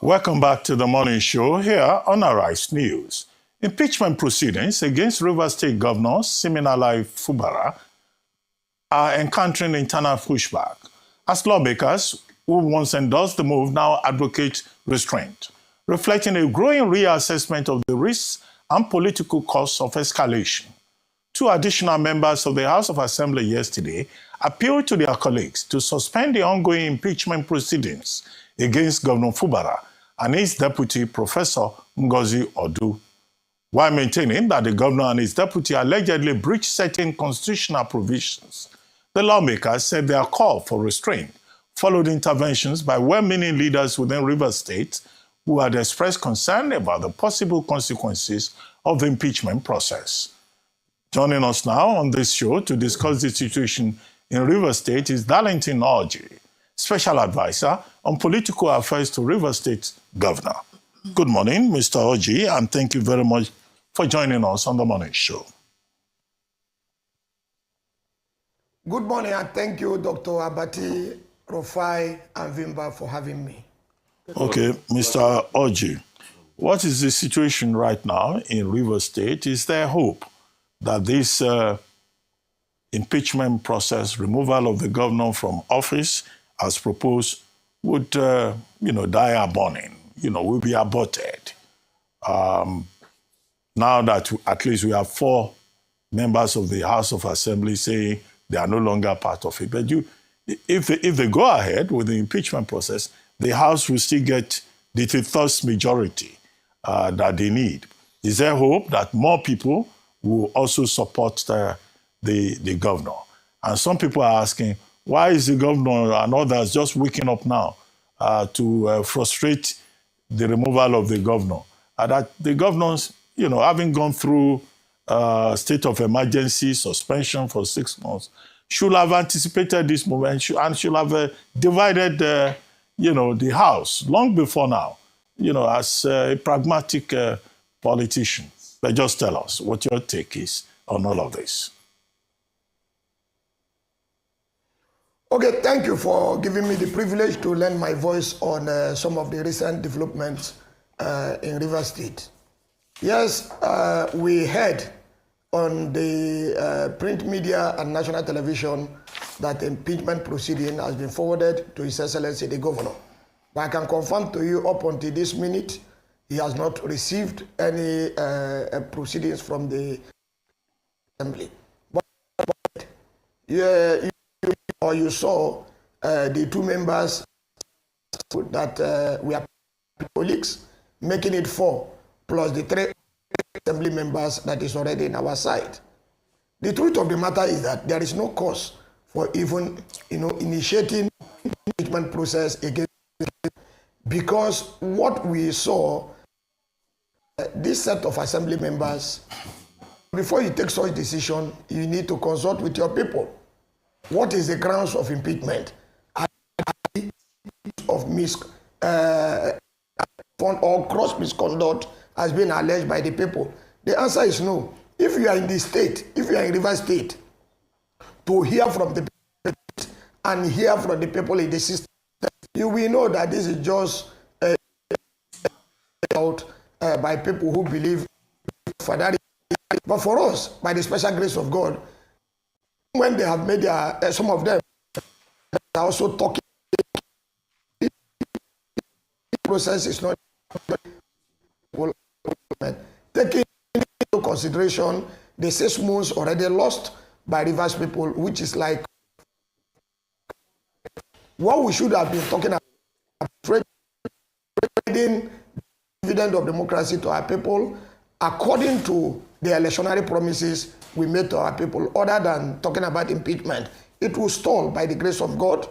Welcome back to the morning show here on Arise News. Impeachment proceedings against Rivers State Governor Siminalayi Fibara are encountering internal pushback as lawmakers who once endorsed the move now advocate restraint, reflecting a growing reassessment of the risks and political costs of escalation. Two additional members of the House of Assembly yesterday appealed to their colleagues to suspend the ongoing impeachment proceedings against Governor Fibara and his deputy, Professor Ngozi Odu, while maintaining that the governor and his deputy allegedly breached certain constitutional provisions. The lawmakers said their call for restraint followed interventions by well-meaning leaders within Rivers State who had expressed concern about the possible consequences of the impeachment process. Joining us now on this show to discuss the situation in Rivers State is Darlington Orji, Special Advisor on Political Affairs to Rivers State Governor. Good morning, Mr. Orji, and thank you very much for joining us on the morning show. Good morning, and thank you, Dr. Abati, Rufai, and Vimba for having me. Okay, Mr. Orji, what is the situation right now in Rivers State? Is there hope that this impeachment process, removal of the governor from office, as proposed, would, die a burning, will be aborted? Now that at least we have 4 members of the House of Assembly saying they are no longer part of it. But if they go ahead with the impeachment process, the House will still get the 2/3 majority that they need. Is there hope that more people will also support the governor? And some people are asking, why is the governor and others just waking up now to frustrate the removal of the governor? That the governors, having gone through state of emergency, suspension for 6 months, should have anticipated this moment and should have divided, the House long before now, as a pragmatic politician. But just tell us what your take is on all of this. Okay, thank you for giving me the privilege to lend my voice on some of the recent developments in Rivers State. Yes, we heard on the print media and national television that the impeachment proceeding has been forwarded to His Excellency the Governor. But I can confirm to you up until this minute, he has not received any proceedings from the Assembly. But you saw the 2 members that we are colleagues, making it 4, plus the 3 Assembly members that is already in our side. The truth of the matter is that there is no cause for even initiating impeachment process against, because what we saw, this set of Assembly members, before you take such decision, you need to consult with your people. What is the grounds of impeachment? Of or gross misconduct has been alleged by the people? The answer is no. If you are in the state, if you are in Rivers State, to hear from the people and hear from the people in the system, you will know that this is just out by people who believe for that. But for us, by the special grace of God, when they have made their, some of them are also talking, the process is not taking into consideration the 6 months already lost by Rivers people, which is like what we should have been talking about, trading dividend of democracy to our people according to the electionary promises we made to our people. Other than talking about impeachment, it will stall by the grace of God,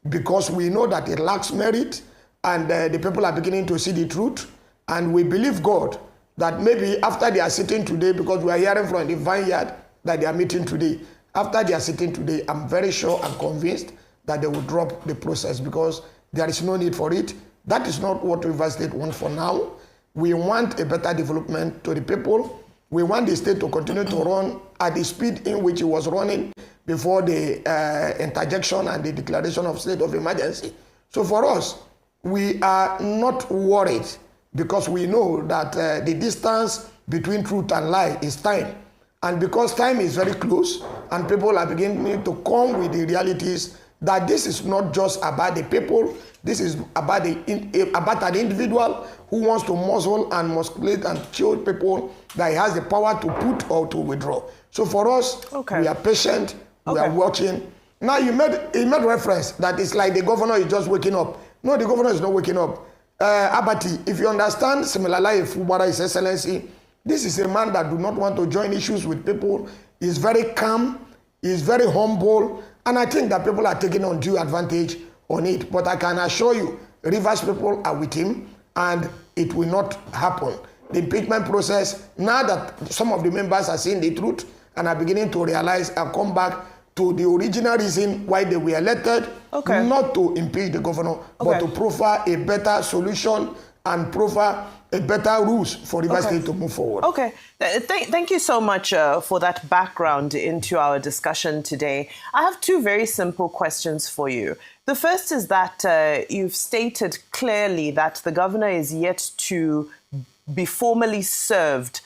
because we know that it lacks merit, and the people are beginning to see the truth. And we believe God that maybe after they are sitting today, because we are hearing from the vineyard that they are meeting today, after they are sitting today, I'm very sure and convinced that they will drop the process, because there is no need for it. That is not what Rivers State wants for now. We want a better development to the people. We want the state to continue to run at the speed in which it was running before the interjection and the declaration of state of emergency. So for us, we are not worried because we know that the distance between truth and lie is time. And because time is very close and people are beginning to come with the realities that this is not just about the people, this is about an individual who wants to muzzle and musculate and show people that he has the power to put or to withdraw. So for us, we are patient, we are watching. Now he made reference that it's like the governor is just waking up. No, the governor is not waking up. Abati, if you understand Siminalayi Fibara, His Excellency, this is a man that do not want to join issues with people. He's very calm, he's very humble, and I think that people are taking undue advantage on it. But I can assure you, Rivers people are with him, and it will not happen. The impeachment process, now that some of the members are seeing the truth and are beginning to realize and come back to the original reason why they were elected, not to impeach the governor, but to proffer a better solution and proffer a better rules for Rivers State to move forward. Okay. Thank you so much for that background into our discussion today. I have two very simple questions for you. The first is that you've stated clearly that the governor is yet to be formally served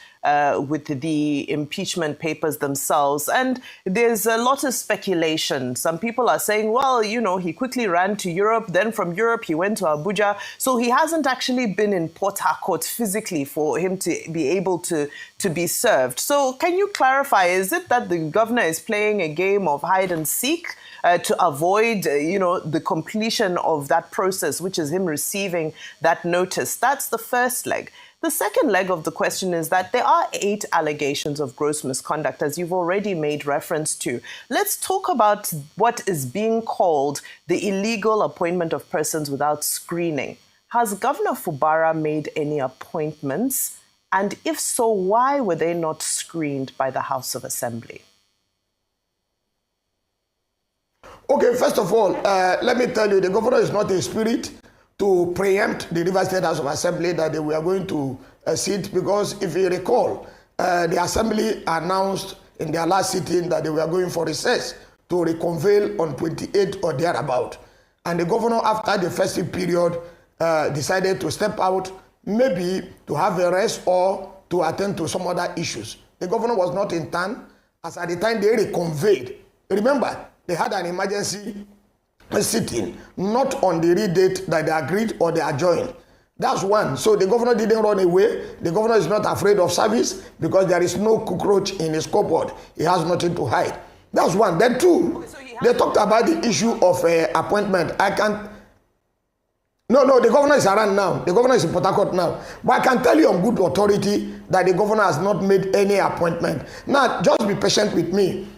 with the impeachment papers themselves. And there's a lot of speculation. Some people are saying, well, you know, he quickly ran to Europe. Then from Europe, he went to Abuja. So he hasn't actually been in Port Harcourt physically for him to be able to be served. So can you clarify, is it that the governor is playing a game of hide and seek to avoid, the completion of that process, which is him receiving that notice? That's the first leg. The second leg of the question is that there are 8 allegations of gross misconduct, as you've already made reference to. Let's talk about what is being called the illegal appointment of persons without screening. Has Governor Fubara made any appointments? And if so, why were they not screened by the House of Assembly? Okay, first of all, let me tell you, the governor is not a spirit to preempt the Rivers State House of Assembly that they were going to sit, because if you recall, the Assembly announced in their last sitting that they were going for recess to reconvene on 28th or thereabout. And the governor, after the festive period, decided to step out, maybe to have a rest or to attend to some other issues. The governor was not in town, as at the time they reconvened. Remember, they had an emergency sitting, not on the real date that they agreed or they adjourned. That's one. So the governor didn't run away. The governor is not afraid of service because there is no cockroach in his cupboard. He has nothing to hide. That's one. Then two, they talked about the issue of appointment. No, the governor is around now. The governor is in Port Harcourt now. But I can tell you on good authority that the governor has not made any appointment. Now, just be patient with me.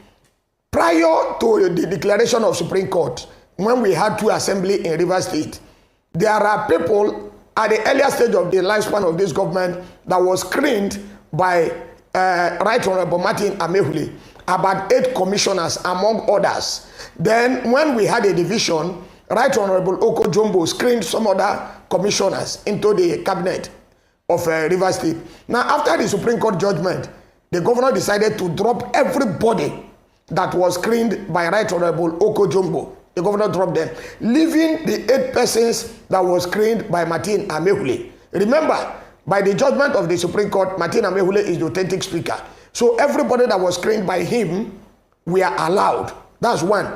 Prior to the declaration of Supreme Court, when we had 2 assembly in Rivers State, there are people at the earlier stage of the lifespan of this government that was screened by Right Honorable Martin Amaehwule, about 8 commissioners among others. Then when we had a division, Right Honorable Oko Jumbo screened some other commissioners into the cabinet of Rivers State. Now, after the Supreme Court judgment, the governor decided to drop everybody that was screened by Right Honorable Oko Jumbo. The governor dropped them, leaving the 8 persons that was screened by Martin Amaehwule. Remember, by the judgment of the Supreme Court, Martin Amaehwule is the authentic speaker. So everybody that was screened by him were allowed. That's one.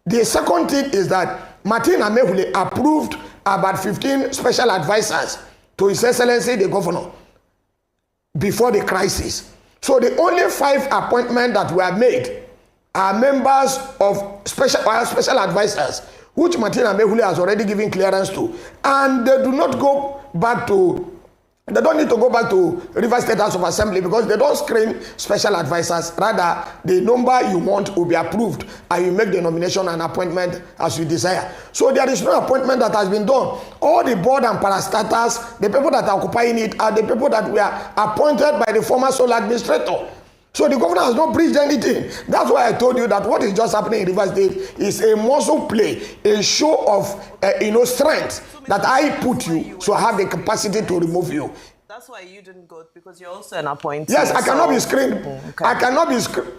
The second thing is that Martin Amaehwule approved about 15 special advisors to His Excellency the Governor before the crisis. So the only 5 appointments that were made are members of special advisors, which Martin Amaehwule has already given clearance to, and they do not go back to. They don't need to go back to Rivers State House of Assembly because they don't screen special advisors. Rather, the number you want will be approved and you make the nomination and appointment as you desire. So there is no appointment that has been done. All the board and parastatals, the people that are occupying it, are the people that were appointed by the former sole administrator. So the governor has not breached anything. That's why I told you that what is just happening in Rivers State is a muscle play, a show of strength that I put you, so I have the capacity to remove you. That's why you didn't go, because you're also an appointee. Yes, I cannot be screened. Okay. I cannot be screened.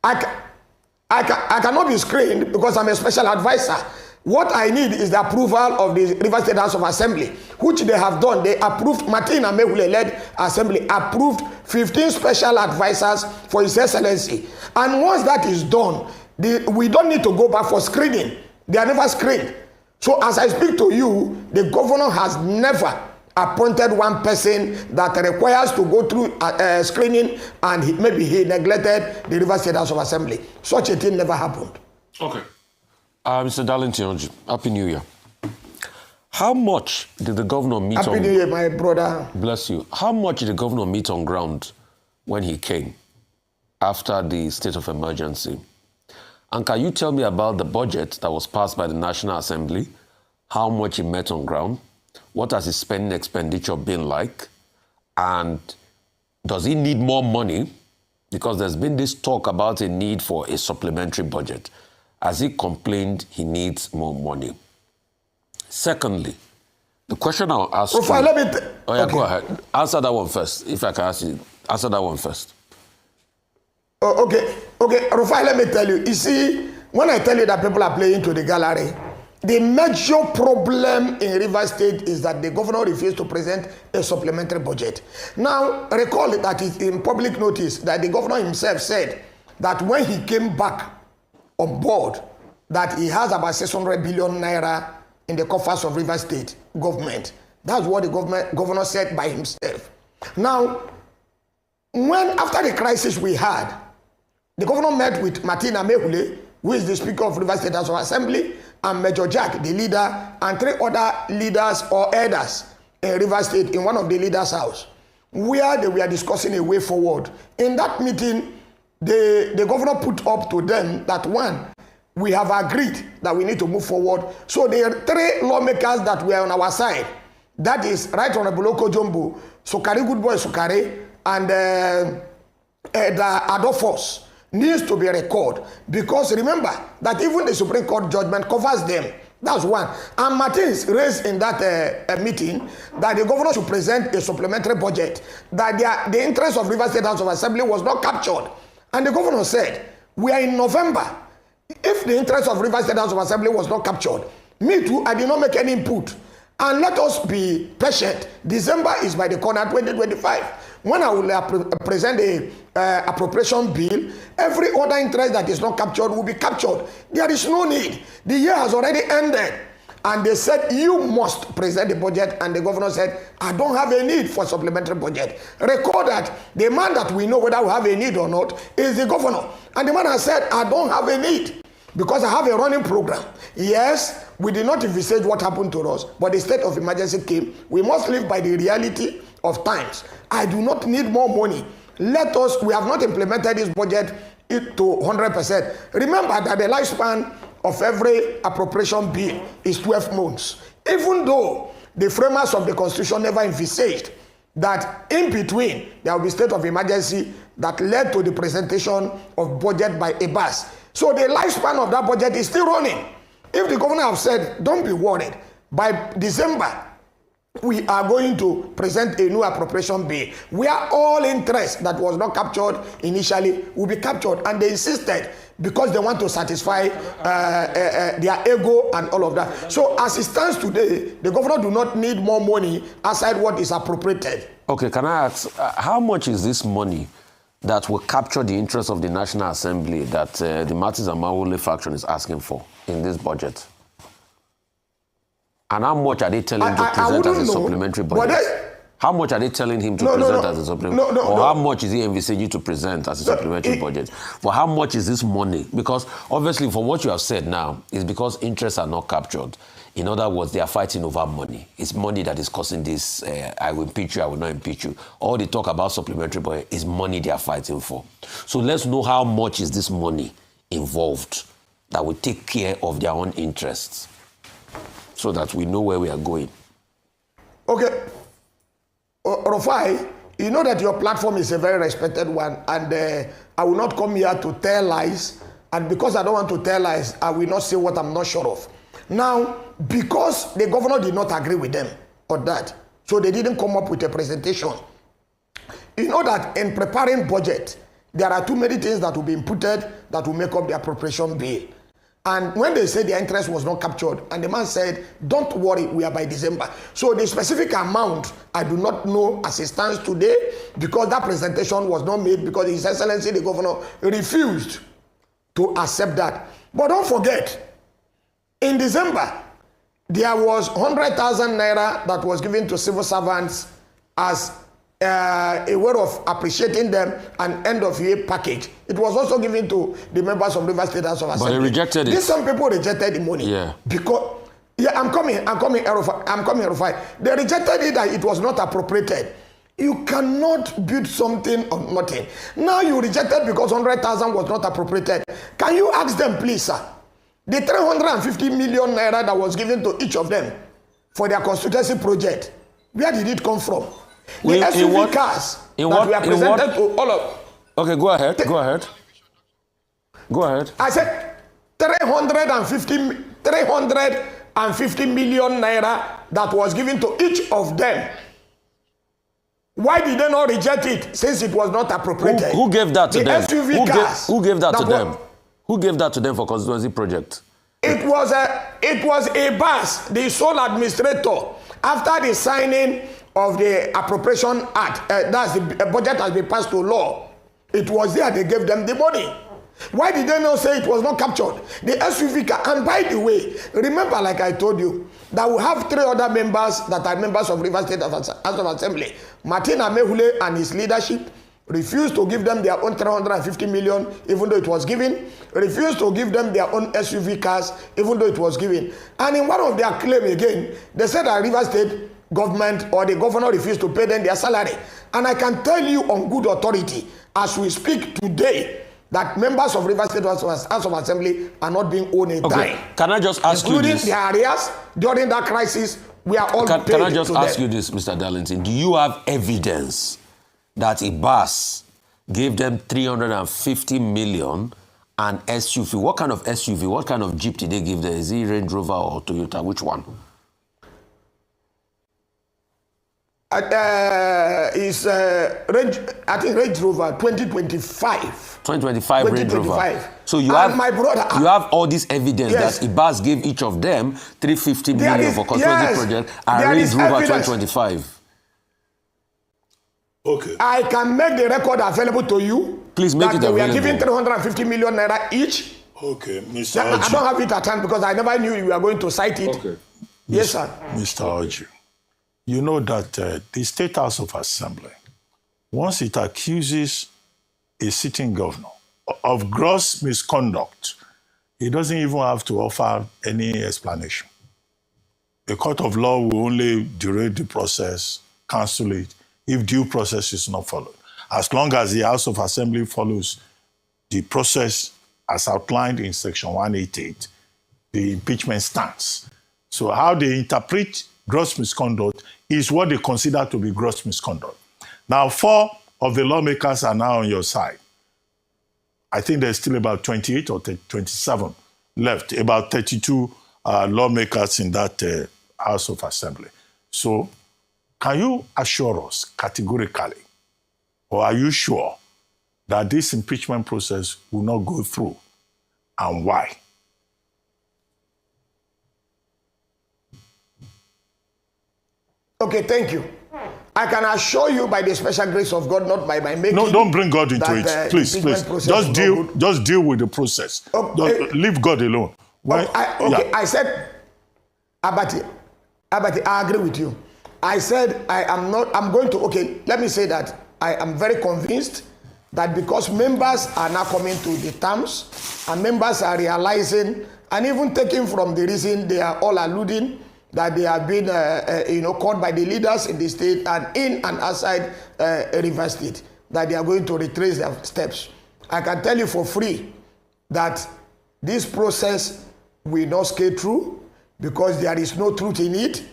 I cannot be screened because I'm a special advisor. What I need is the approval of the Rivers State House of Assembly, which they have done. They approved, Martin Amaehwule-led Assembly approved 15 special advisors for His Excellency. And once that is done, we don't need to go back for screening. They are never screened. So as I speak to you, the governor has never appointed one person that requires to go through screening, and maybe he neglected the Rivers State House of Assembly. Such a thing never happened. Okay. Mr. Darlington, Happy New Year. How much did the governor meet on... Happy New Year, my brother. Bless you. How much did the governor meet on ground when he came after the state of emergency? And can you tell me about the budget that was passed by the National Assembly? How much he met on ground? What has his spending expenditure been like? And does he need more money? Because there's been this talk about a need for a supplementary budget. Has he complained he needs more money? Secondly, the question I'll ask you... Go ahead. Answer that one first, if I can ask you. Answer that one first. Okay, Rufai, let me tell you. You see, when I tell you that people are playing to the gallery, the major problem in Rivers State is that the governor refused to present a supplementary budget. Now, recall that it's in public notice that the governor himself said that when he came back on board, that he has about 600 billion naira in the coffers of Rivers State government. That's what the governor said by himself. Now, after the crisis we had, the governor met with Martin Amaehwule, who is the Speaker of Rivers State House of Assembly, and Major Jack, the leader, and 3 other leaders or elders in Rivers State in one of the leaders' house, where they were discussing a way forward. In that meeting, the governor put up to them that, one, we have agreed that we need to move forward. So there are 3 lawmakers that were on our side. That is Right Honorable Oko Jumbo, Sukari Goodboy Sukari, and the Adolphus needs to be recorded, because remember that even the Supreme Court judgment covers them. That's one. And Martins raised in that meeting that the governor should present a supplementary budget, that the interest of Rivers State House of Assembly was not captured. And the governor said, we are in November. If the interest of Rivers State House of Assembly was not captured, me too, I did not make any input. And let us be patient. December is by the corner, 2025. When I will present a appropriation bill, every other interest that is not captured will be captured. There is no need. The year has already ended. And they said, you must present the budget. And the governor said, I don't have a need for supplementary budget. Record that the man that we know whether we have a need or not is the governor. And the man has said, I don't have a need because I have a running program. Yes, we did not envisage what happened to us, but the state of emergency came. We must live by the reality of times. I do not need more money. We have not implemented this budget to 100%. Remember that the lifespan of every appropriation bill is 12 months. Even though the framers of the Constitution never envisaged that in between there will be state of emergency that led to the presentation of budget by a bus. So the lifespan of that budget is still running. If the governor have said, don't be worried, by December, we are going to present a new appropriation bill where all interest that was not captured initially will be captured. And they insisted because they want to satisfy their ego and all of that. So as it stands today, the governor do not need more money aside what is appropriated. Okay, can I ask, how much is this money that will capture the interest of the National Assembly that the Martins Amaehwule faction is asking for in this budget? And how much are they telling him to present as a supplementary budget? How much are they telling him to present as a supplementary budget? Or how much is he envisaging to present as a supplementary budget? For how much is this money? Because obviously, for what you have said now, is because interests are not captured. In other words, they are fighting over money. It's money that is causing this, I will impeach you, I will not impeach you. All they talk about supplementary budget is money they are fighting for. So let's know how much is this money involved that will take care of their own interests, so that we know where we are going. Okay. Rufai, you know that your platform is a very respected one, and I will not come here to tell lies, and because I don't want to tell lies, I will not say what I'm not sure of. Now, because the governor did not agree with them on that, so they didn't come up with a presentation. You know that in preparing budget, there are too many things that will be inputted that will make up the appropriation bill. And when they said their interest was not captured, and the man said, don't worry, we are by December. So the specific amount, I do not know as it stands today, because that presentation was not made, because His Excellency the Governor refused to accept that. But don't forget, in December, there was 100,000 naira that was given to civil servants as a way of appreciating them, an end-of-year package. It was also given to the members of Rivers State House of Assembly. But they rejected it. Some people rejected the money. Yeah. Because, I'm coming, Erufai. They rejected it that it was not appropriated. You cannot build something on nothing. Now you rejected because 100,000 was not appropriated. Can you ask them, please, sir? The 350 million naira that was given to each of them for their constituency project, where did it come from? The SUV cars that were presented to all of... Okay, go ahead. Go ahead. I said 350 million naira that was given to each of them. Why did they not reject it since it was not appropriated? Who gave that to them? SUV cars. Who gave that to them? Who gave that to them for constituency project? It was a bus, the sole administrator, after the signing of the Appropriation Act, that's the budget has been passed to law. It was there they gave them the money. Why did they not say it was not captured? The SUV car, and by the way, remember, like I told you, that we have 3 other members that are members of Rivers State House of Assembly. Martin Amaehwule and his leadership refused to give them their own 350 million, even though it was given. Refused to give them their own SUV cars, even though it was given. And in one of their claims again, they said that Rivers State government or the governor refused to pay them their salary. And I can tell you on good authority, as we speak today, that members of Rivers State House of Assembly are not being owed a dime. Can I just ask you this? Including the areas during that crisis, we are all paid. Can I just ask you this, Mr. Darlington? Do you have evidence that Ibas gave them 350 million and SUV? What kind of SUV, what kind of Jeep did they give them? Is it Range Rover or Toyota? Which one? Is Range Rover 2025. 2025 Range Rover. So you have my brother, you have all this evidence yes, that Ibas gave each of them 350 million for constituency project and Range Rover 2025. Okay. I can make the record available to you. Please make it available. We are giving 350 million naira each. Okay, Mr. I don't have it at hand because I never knew you were going to cite it. Okay. Yes, sir. Mr. Oji, you know that the State House of Assembly, once it accuses a sitting governor of gross misconduct, it doesn't even have to offer any explanation. A court of law will only derail the process, cancel it, if due process is not followed. As long as the House of Assembly follows the process as outlined in Section 188, the impeachment stands. So how they interpret gross misconduct is what they consider to be gross misconduct. Now, 4 of the lawmakers are now on your side. I think there's still about 28 or 27 left, about 32 lawmakers in that House of Assembly. So can you assure us categorically, or are you sure that this impeachment process will not go through, and why? Okay, thank you. I can assure you by the special grace of God, not by my making. No, don't bring God into it. Please. Just deal with the process. Okay. Leave God alone. I said, Abati, I agree with you. I said let me say that I am very convinced that because members are now coming to the terms and members are realizing and even taking from the reason they are all alluding that they have been caught by the leaders in the state and in and outside Rivers State, that they are going to retrace their steps. I can tell you for free that this process will not scale through because there is no truth in it.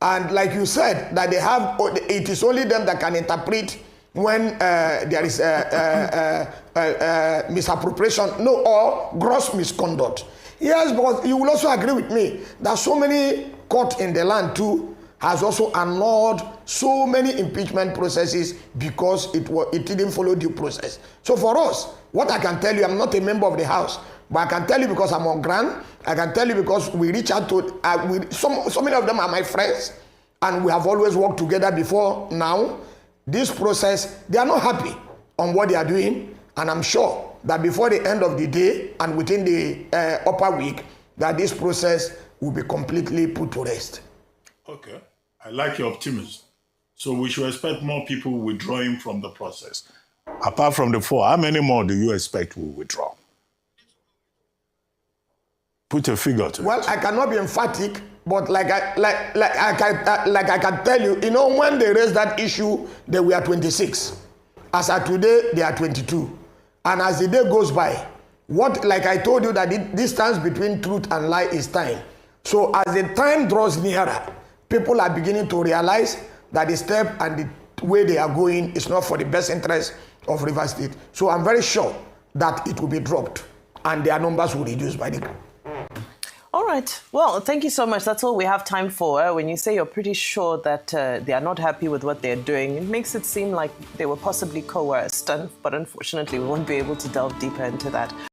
And like you said, that it is only them that can interpret when there is misappropriation, or gross misconduct. Yes, but you will also agree with me that so many courts in the land too has also annulled so many impeachment processes because it didn't follow due process. So for us, what I can tell you, I'm not a member of the House, But I can tell you because I'm on ground. I can tell you because we reach out to so many of them are my friends, and we have always worked together before now. This process, they are not happy on what they are doing, and I'm sure that before the end of the day and within the upper week, that this process will be completely put to rest. Okay, I like your optimism. So we should expect more people withdrawing from the process. Apart from the 4, how many more do you expect will withdraw? Put a figure to it. Well, I cannot be emphatic, but like I can tell you, when they raised that issue, they were 26. As of today, they are 22. And as the day goes by, like I told you, that the distance between truth and lie is time. So as the time draws nearer, people are beginning to realize that the step and the way they are going is not for the best interest of Rivers State. So I'm very sure that it will be dropped and their numbers will reduce by the... All right. Well, thank you so much. That's all we have time for. When you say you're pretty sure that they are not happy with what they're doing, it makes it seem like they were possibly coerced. But unfortunately, we won't be able to delve deeper into that.